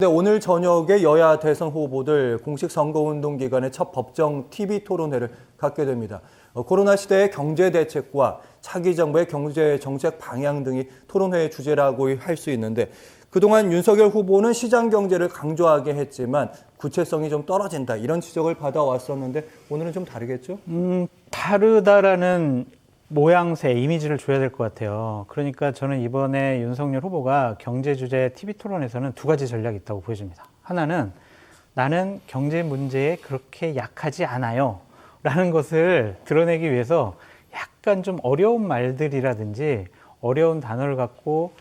네, 오늘 저녁에 여야 대선 후보들 공식 선거운동 기간의 첫 법정 TV 토론회를 갖게 됩니다. 코로나 시대의 경제 대책과 차기 정부의 경제 정책 방향 등이 토론회의 주제라고 할 수 있는데 그동안 윤석열 후보는 시장 경제를 강조하게 했지만 구체성이 좀 떨어진다 이런 지적을 받아왔었는데 오늘은 좀 다르겠죠? 다르다라는 모양새, 이미지를 줘야 될 것 같아요. 그러니까 저는 이번에 윤석열 후보가 경제 주제 TV 토론에서는 두 가지 전략이 있다고 보여집니다. 하나는 나는 경제 문제에 그렇게 약하지 않아요. 라는 것을 드러내기 위해서 약간 좀 어려운 말들이라든지 어려운 단어를 갖고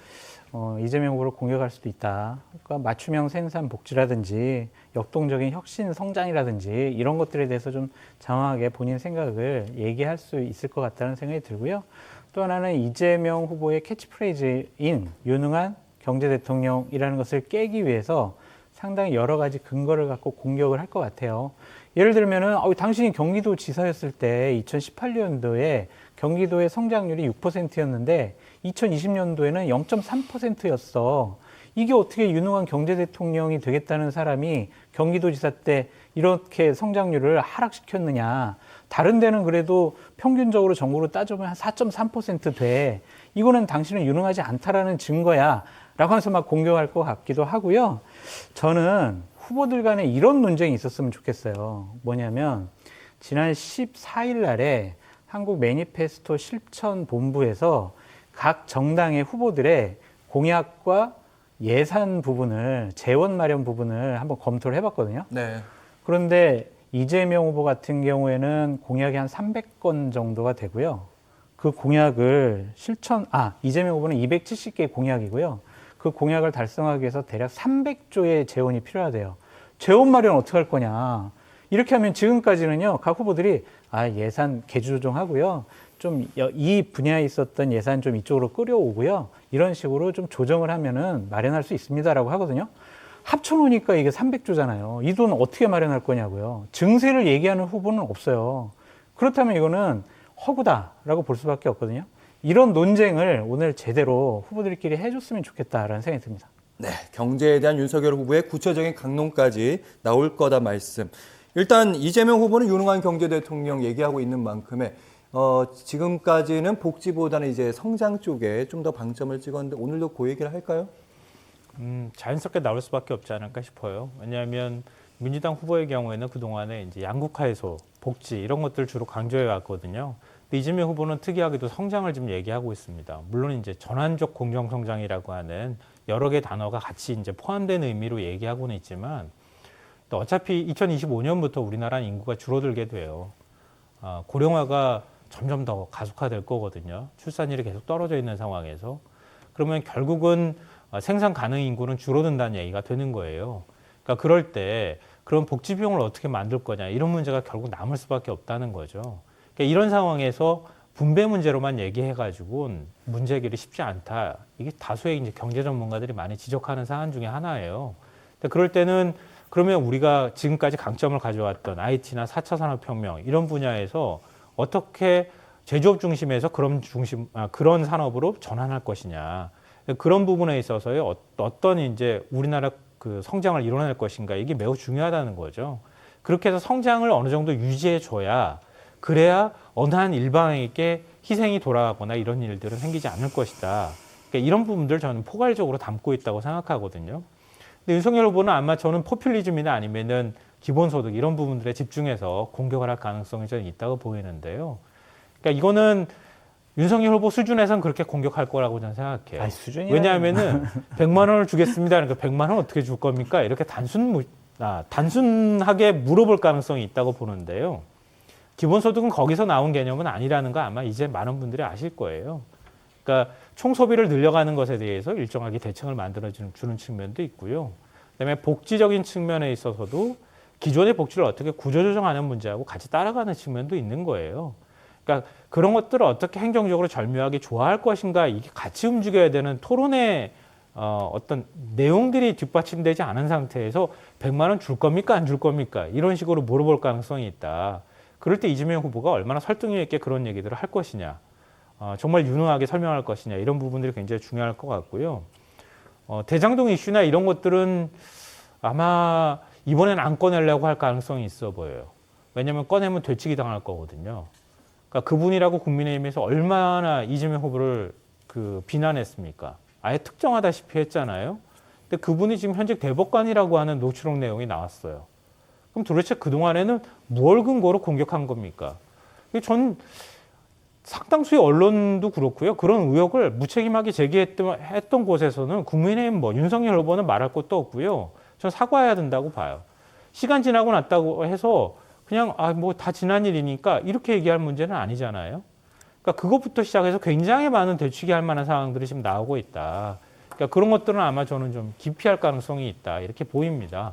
이재명 후보를 공격할 수도 있다. 그러니까 맞춤형 생산 복지라든지 역동적인 혁신 성장이라든지 이런 것들에 대해서 좀 장황하게 본인 생각을 얘기할 수 있을 것 같다는 생각이 들고요. 또 하나는 이재명 후보의 캐치프레이즈인 유능한 경제 대통령이라는 것을 깨기 위해서 상당히 여러 가지 근거를 갖고 공격을 할 것 같아요. 예를 들면은 당신이 경기도 지사였을 때 2018년도에 경기도의 성장률이 6%였는데 2020년도에는 0.3%였어. 이게 어떻게 유능한 경제 대통령이 되겠다는 사람이 경기도지사 때 이렇게 성장률을 하락시켰느냐. 다른 데는 그래도 평균적으로 전국으로 따져보면 한 4.3% 돼. 이거는 당신은 유능하지 않다라는 증거야. 라고 해서 막 공격할 것 같기도 하고요. 저는 후보들 간에 이런 논쟁이 있었으면 좋겠어요. 뭐냐면 지난 14일 날에 한국 매니페스토 실천 본부에서 각 정당의 후보들의 공약과 예산 부분을, 재원 마련 부분을 한번 검토를 해봤거든요. 네. 그런데 이재명 후보 같은 경우에는 공약이 한 300건 정도가 되고요. 그 공약을 이재명 후보는 270개 공약이고요. 그 공약을 달성하기 위해서 대략 300조의 재원이 필요하대요. 재원 마련 어떻게 할 거냐. 이렇게 하면 지금까지는요, 각 후보들이 예산 계주 조정하고요. 좀 이 분야에 있었던 예산 좀 이쪽으로 끌어오고요. 이런 식으로 좀 조정을 하면은 마련할 수 있습니다라고 하거든요. 합쳐놓으니까 이게 300조잖아요. 이 돈 어떻게 마련할 거냐고요. 증세를 얘기하는 후보는 없어요. 그렇다면 이거는 허구다라고 볼 수밖에 없거든요. 이런 논쟁을 오늘 제대로 후보들끼리 해줬으면 좋겠다라는 생각이 듭니다. 네, 경제에 대한 윤석열 후보의 구체적인 강론까지 나올 거다 말씀. 일단 이재명 후보는 유능한 경제 대통령 얘기하고 있는 만큼에 지금까지는 복지보다는 이제 성장 쪽에 좀 더 방점을 찍었는데 오늘도 그 얘기를 할까요? 자연스럽게 나올 수밖에 없지 않을까 싶어요. 왜냐하면 민주당 후보의 경우에는 그동안에 이제 양극화해소, 복지 이런 것들을 주로 강조해 왔거든요. 근데 이재명 후보는 특이하게도 성장을 지금 얘기하고 있습니다. 물론 이제 전환적 공정 성장이라고 하는 여러 개 단어가 같이 이제 포함된 의미로 얘기하고는 있지만 또 어차피 2025년부터 우리나라 인구가 줄어들게 돼요. 고령화가 점점 더 가속화될 거거든요. 출산율이 계속 떨어져 있는 상황에서. 그러면 결국은 생산 가능 인구는 줄어든다는 얘기가 되는 거예요. 그러니까 그럴 때 그런 복지 비용을 어떻게 만들 거냐 이런 문제가 결국 남을 수밖에 없다는 거죠. 그러니까 이런 상황에서 분배 문제로만 얘기해가지고 문제 해결이 쉽지 않다. 이게 다수의 이제 경제 전문가들이 많이 지적하는 사안 중에 하나예요. 근데 그럴 때는 그러면 우리가 지금까지 강점을 가져왔던 IT나 4차 산업혁명 이런 분야에서 어떻게 제조업 중심에서 그런 산업으로 전환할 것이냐. 그런 부분에 있어서의 어떤 이제 우리나라 그 성장을 이뤄낼 것인가 이게 매우 중요하다는 거죠. 그렇게 해서 성장을 어느 정도 유지해 줘야 그래야 어느 한 일방에게 희생이 돌아가거나 이런 일들은 생기지 않을 것이다. 그러니까 이런 부분들 저는 포괄적으로 담고 있다고 생각하거든요. 근데 윤석열 후보는 아마 저는 포퓰리즘이나 아니면은 기본소득 이런 부분들에 집중해서 공격을 할 가능성이 저는 있다고 보이는데요. 그러니까 이거는 윤석열 후보 수준에서는 그렇게 공격할 거라고 저는 생각해요. 왜냐하면은 100만 원을 주겠습니다. 그러니까 100만 원 어떻게 줄 겁니까? 이렇게 단순하게 물어볼 가능성이 있다고 보는데요. 기본소득은 거기서 나온 개념은 아니라는 거 아마 이제 많은 분들이 아실 거예요. 그러니까 총소비를 늘려가는 것에 대해서 일정하게 대책을 만들어주는 측면도 있고요. 그다음에 복지적인 측면에 있어서도 기존의 복지를 어떻게 구조조정하는 문제하고 같이 따라가는 측면도 있는 거예요. 그러니까 그런 것들을 어떻게 행정적으로 절묘하게 조화할 것인가 이게 같이 움직여야 되는 토론의 어떤 내용들이 뒷받침되지 않은 상태에서 100만 원 줄 겁니까? 안 줄 겁니까? 이런 식으로 물어볼 가능성이 있다. 그럴 때 이재명 후보가 얼마나 설득력 있게 그런 얘기들을 할 것이냐. 정말 유능하게 설명할 것이냐. 이런 부분들이 굉장히 중요할 것 같고요. 대장동 이슈나 이런 것들은 아마 이번엔 안 꺼내려고 할 가능성이 있어 보여요. 왜냐하면 꺼내면 되치기 당할 거거든요. 그러니까 그분이라고 국민의힘에서 얼마나 이재명 후보를 비난했습니까? 아예 특정하다시피 했잖아요. 근데 그분이 지금 현직 대법관이라고 하는 녹취록 내용이 나왔어요. 그럼 도대체 그동안에는 뭘 근거로 공격한 겁니까? 전 상당수의 언론도 그렇고요. 그런 의혹을 무책임하게 제기했던 곳에서는 국민의힘 윤석열 후보는 말할 것도 없고요. 전 사과해야 된다고 봐요. 시간 지나고 났다고 해서 그냥 다 지난 일이니까 이렇게 얘기할 문제는 아니잖아요. 그러니까 그것부터 시작해서 굉장히 많은 되치기 할 만한 상황들이 지금 나오고 있다. 그러니까 그런 것들은 아마 저는 좀 기피할 가능성이 있다. 이렇게 보입니다.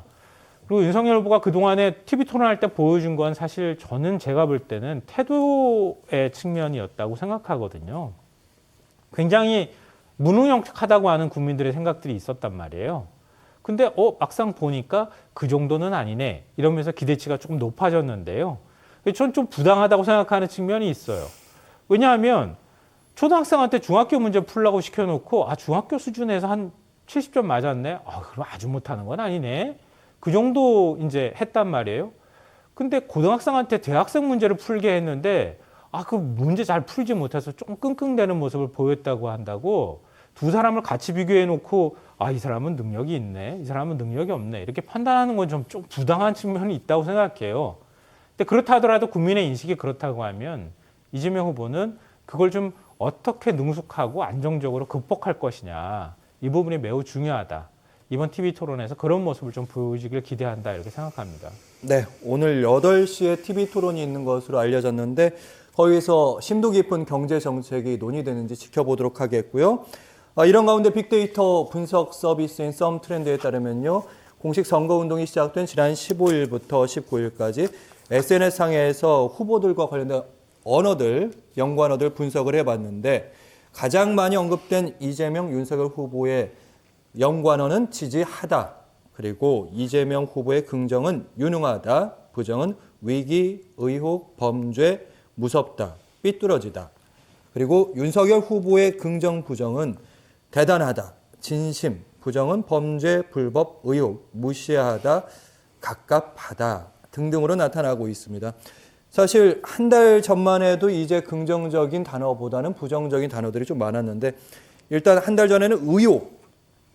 그리고 윤석열 후보가 그동안에 TV 토론할 때 보여준 건 사실 저는 제가 볼 때는 태도의 측면이었다고 생각하거든요. 굉장히 무능력하다고 하는 국민들의 생각들이 있었단 말이에요. 근데 막상 보니까 그 정도는 아니네 이러면서 기대치가 조금 높아졌는데요. 전 좀 부당하다고 생각하는 측면이 있어요. 왜냐하면 초등학생한테 중학교 문제 풀라고 시켜놓고 중학교 수준에서 한 70점 맞았네. 그럼 아주 못하는 건 아니네. 그 정도 이제 했단 말이에요. 근데 고등학생한테 대학생 문제를 풀게 했는데 그 문제 잘 풀지 못해서 좀 끙끙대는 모습을 보였다고 한다고 두 사람을 같이 비교해 놓고 이 사람은 능력이 있네, 이 사람은 능력이 없네 이렇게 판단하는 건 좀 부당한 측면이 있다고 생각해요. 근데 그렇다 하더라도 국민의 인식이 그렇다고 하면 이재명 후보는 그걸 좀 어떻게 능숙하고 안정적으로 극복할 것이냐 이 부분이 매우 중요하다. 이번 TV 토론에서 그런 모습을 좀 보여주길 기대한다 이렇게 생각합니다. 네, 오늘 8시에 TV 토론이 있는 것으로 알려졌는데 거기서 심도 깊은 경제 정책이 논의되는지 지켜보도록 하겠고요. 이런 가운데 빅데이터 분석 서비스인 썸트렌드에 따르면요. 공식 선거운동이 시작된 지난 15일부터 19일까지 SNS상에서 후보들과 관련된 연관어들 분석을 해봤는데 가장 많이 언급된 이재명, 윤석열 후보의 연관어는 지지하다. 그리고 이재명 후보의 긍정은 유능하다. 부정은 위기, 의혹, 범죄, 무섭다. 삐뚤어지다. 그리고 윤석열 후보의 긍정, 부정은 대단하다. 진심, 부정은 범죄, 불법, 의혹, 무시하다, 갑갑하다 등등으로 나타나고 있습니다. 사실 한 달 전만 해도 이제 긍정적인 단어보다는 부정적인 단어들이 좀 많았는데 일단 한 달 전에는 의혹,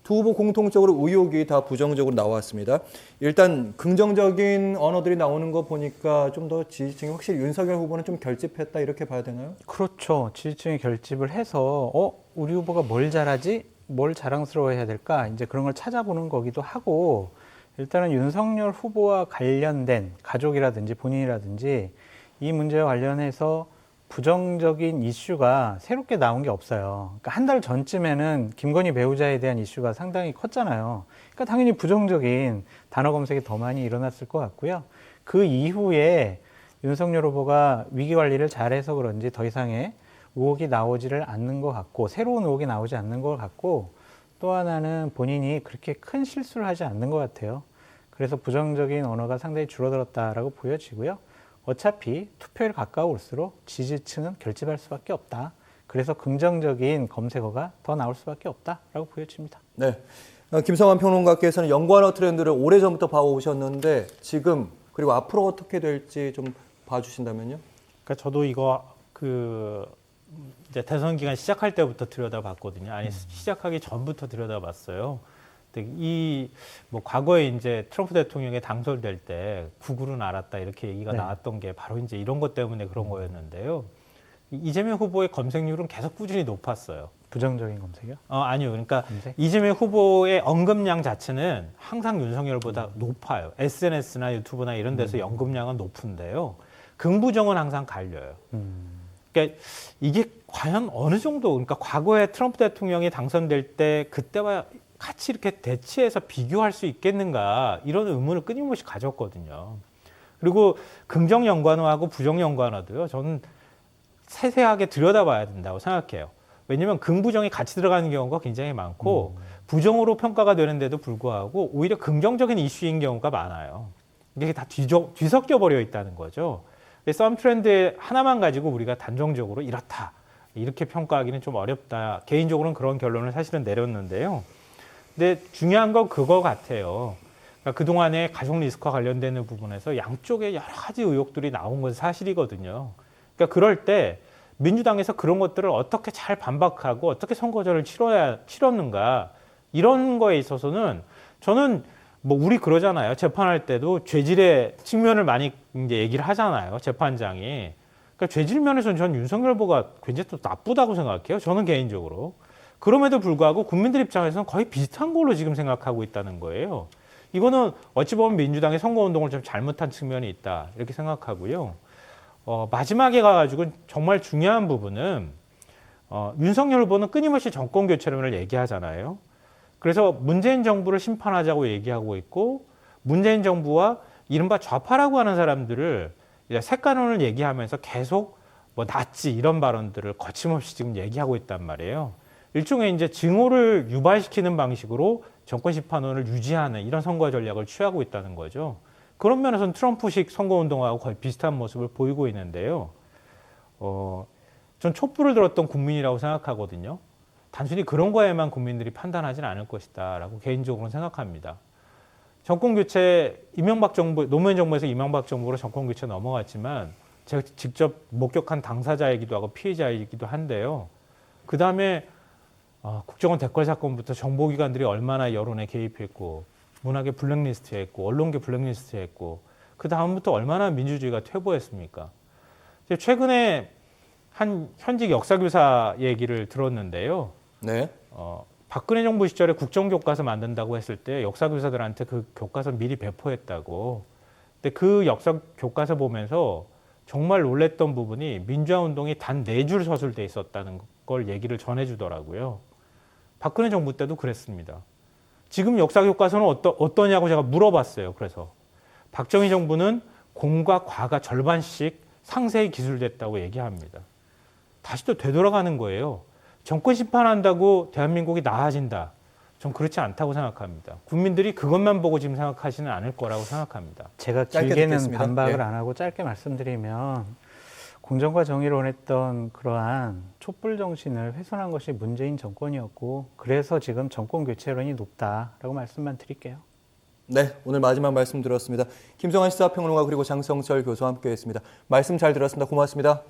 두 후보 공통적으로 의혹이 다 부정적으로 나왔습니다. 일단 긍정적인 언어들이 나오는 거 보니까 좀 더 지지층이 확실히 윤석열 후보는 좀 결집했다 이렇게 봐야 되나요? 그렇죠. 지지층이 결집을 해서 우리 후보가 뭘 잘하지? 뭘 자랑스러워해야 될까? 이제 그런 걸 찾아보는 거기도 하고 일단은 윤석열 후보와 관련된 가족이라든지 본인이라든지 이 문제와 관련해서 부정적인 이슈가 새롭게 나온 게 없어요. 그러니까 한 달 전쯤에는 김건희 배우자에 대한 이슈가 상당히 컸잖아요. 그러니까 당연히 부정적인 단어 검색이 더 많이 일어났을 것 같고요. 그 이후에 윤석열 후보가 위기 관리를 잘해서 그런지 더 이상의 의혹이 나오지를 않는 것 같고 새로운 의혹이 나오지 않는 것 같고 또 하나는 본인이 그렇게 큰 실수를 하지 않는 것 같아요. 그래서 부정적인 언어가 상당히 줄어들었다라고 보여지고요. 어차피 투표일 가까울수록 지지층은 결집할 수밖에 없다. 그래서 긍정적인 검색어가 더 나올 수밖에 없다라고 보여집니다. 네, 김성환 평론가께서는 연관어 트렌드를 오래전부터 봐오셨는데 지금 그리고 앞으로 어떻게 될지 좀 봐주신다면요? 그러니까 저도 이거 이제 대선 기간 시작할 때부터 들여다봤거든요. 시작하기 전부터 들여다봤어요. 근데 과거에 이제 트럼프 대통령이 당선될 때 구글은 알았다 이렇게 얘기가 나왔던 게 바로 이제 이런 것 때문에 그런 거였는데요. 이재명 후보의 검색률은 계속 꾸준히 높았어요. 부정적인 검색이요? 아니요. 그러니까 검색? 이재명 후보의 언급량 자체는 항상 윤석열보다 높아요. SNS나 유튜브나 이런 데서 언급량은 높은데요. 긍부정은 항상 갈려요. 그러니까 이게 과연 어느 정도, 그러니까 과거에 트럼프 대통령이 당선될 때 그때와 같이 이렇게 대치해서 비교할 수 있겠는가 이런 의문을 끊임없이 가졌거든요. 그리고 긍정 연관어하고 부정 연관어도요. 저는 세세하게 들여다봐야 된다고 생각해요. 왜냐하면 긍부정이 같이 들어가는 경우가 굉장히 많고 부정으로 평가가 되는데도 불구하고 오히려 긍정적인 이슈인 경우가 많아요. 이게 다 뒤섞여 버려 있다는 거죠. 썸 트렌드 하나만 가지고 우리가 단정적으로 이렇다 이렇게 평가하기는 좀 어렵다. 개인적으로는 그런 결론을 사실은 내렸는데요. 근데 중요한 건 그거 같아요. 그러니까 그동안의 가족 리스크와 관련되는 부분에서 양쪽에 여러 가지 의혹들이 나온 건 사실이거든요. 그러니까 그럴 때 민주당에서 그런 것들을 어떻게 잘 반박하고 어떻게 선거제를 치렀는가 이런 거에 있어서는 저는 뭐 우리 그러잖아요. 재판할 때도 죄질의 측면을 많이 이제 얘기를 하잖아요. 재판장이. 그러니까 죄질 면에서는 전 윤석열 후보가 굉장히 또 나쁘다고 생각해요. 저는 개인적으로. 그럼에도 불구하고 국민들 입장에서는 거의 비슷한 걸로 지금 생각하고 있다는 거예요. 이거는 어찌 보면 민주당의 선거운동을 좀 잘못한 측면이 있다 이렇게 생각하고요. 마지막에 가가지고 정말 중요한 부분은 윤석열 후보는 끊임없이 정권 교체론을 얘기하잖아요. 그래서 문재인 정부를 심판하자고 얘기하고 있고 문재인 정부와 이른바 좌파라고 하는 사람들을 색깔론을 얘기하면서 계속 뭐 낫지 이런 발언들을 거침없이 지금 얘기하고 있단 말이에요. 일종의 이제 증오를 유발시키는 방식으로 정권 심판론을 유지하는 이런 선거 전략을 취하고 있다는 거죠. 그런 면에서는 트럼프식 선거운동하고 거의 비슷한 모습을 보이고 있는데요. 전 촛불을 들었던 국민이라고 생각하거든요. 단순히 그런 거에만 국민들이 판단하지는 않을 것이다라고 개인적으로는 생각합니다. 정권 교체, 이명박 정부, 노무현 정부에서 이명박 정부로 정권 교체 넘어갔지만 제가 직접 목격한 당사자이기도 하고 피해자이기도 한데요. 그 다음에 국정원 댓글 사건부터 정보기관들이 얼마나 여론에 개입했고 문학의 블랙리스트했고 언론계 블랙리스트했고 그 다음부터 얼마나 민주주의가 퇴보했습니까? 최근에 한 현직 역사교사 얘기를 들었는데요. 네. 박근혜 정부 시절에 국정교과서 만든다고 했을 때 역사교사들한테 그 교과서 미리 배포했다고. 근데 그 역사 교과서 보면서 정말 놀랬던 부분이 민주화운동이 단 4줄 서술돼 있었다는 걸 얘기를 전해주더라고요. 박근혜 정부 때도 그랬습니다. 지금 역사교과서는 어떠냐고 제가 물어봤어요. 그래서 박정희 정부는 공과 과가 절반씩 상세히 기술됐다고 얘기합니다. 다시 또 되돌아가는 거예요. 정권 심판한다고 대한민국이 나아진다. 전 그렇지 않다고 생각합니다. 국민들이 그것만 보고 지금 생각하지는 않을 거라고 생각합니다. 제가 짧게 길게는 듣겠습니다. 반박을 예. 안 하고 짧게 말씀드리면 공정과 정의를 원했던 그러한 촛불 정신을 훼손한 것이 문재인 정권이었고 그래서 지금 정권 교체론이 높다라고 말씀만 드릴게요. 네, 오늘 마지막 말씀 들었습니다. 김성환 시사평론가 그리고 장성철 교수와 함께했습니다. 말씀 잘 들었습니다. 고맙습니다.